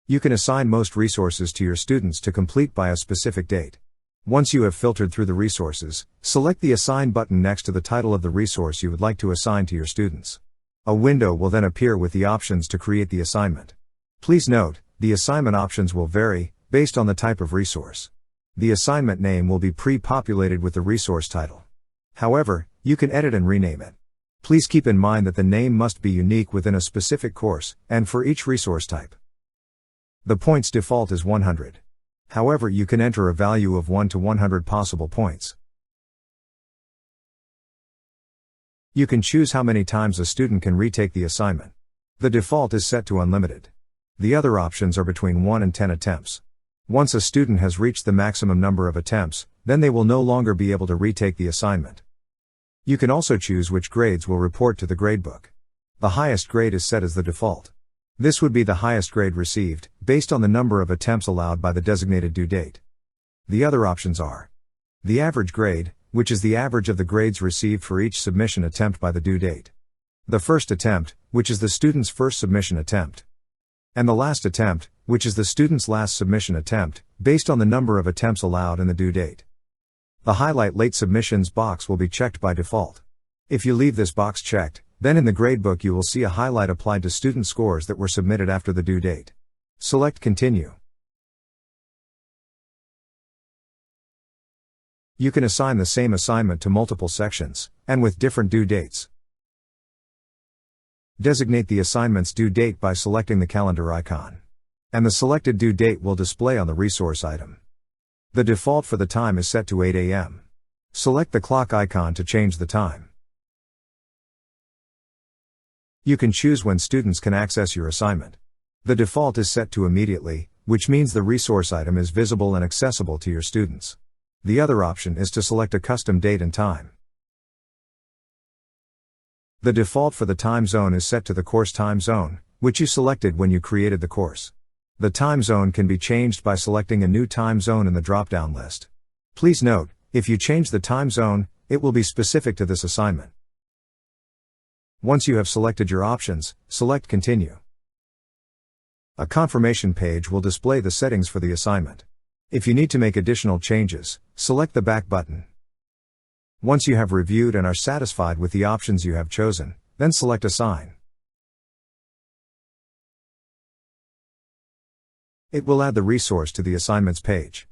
You can assign most resources to your students to complete by a specific date. Once you have filtered through the resources, select the Assign button next to the title of the resource you would like to assign to your students. A window will then appear with the options to create the assignment. Please note, the assignment options will vary, based on the type of resource. The assignment name will be pre-populated with the resource title. However, you can edit and rename it. Please keep in mind that the name must be unique within a specific course, and for each resource type. The points default is 100. However, you can enter a value of 1 to 100 possible points. You can choose how many times a student can retake the assignment. The default is set to unlimited. The other options are between 1 and 10 attempts. Once a student has reached the maximum number of attempts, then they will no longer be able to retake the assignment. You can also choose which grades will report to the gradebook. The highest grade is set as the default. This would be the highest grade received, based on the number of attempts allowed by the designated due date. The other options are the average grade, which is the average of the grades received for each submission attempt by the due date. The first attempt, which is the student's first submission attempt. And the last attempt, which is the student's last submission attempt, based on the number of attempts allowed and the due date. The Highlight Late Submissions box will be checked by default. If you leave this box checked, then in the gradebook you will see a highlight applied to student scores that were submitted after the due date. Select Continue. You can assign the same assignment to multiple sections, and with different due dates. Designate the assignment's due date by selecting the calendar icon. And the selected due date will display on the resource item. The default for the time is set to 8 a.m. Select the clock icon to change the time. You can choose when students can access your assignment. The default is set to immediately, which means the resource item is visible and accessible to your students. The other option is to select a custom date and time. The default for the time zone is set to the course time zone, which you selected when you created the course. The time zone can be changed by selecting a new time zone in the drop-down list. Please note, if you change the time zone, it will be specific to this assignment. Once you have selected your options, select Continue. A confirmation page will display the settings for the assignment. If you need to make additional changes, select the Back button. Once you have reviewed and are satisfied with the options you have chosen, then select Assign. It will add the resource to the assignments page.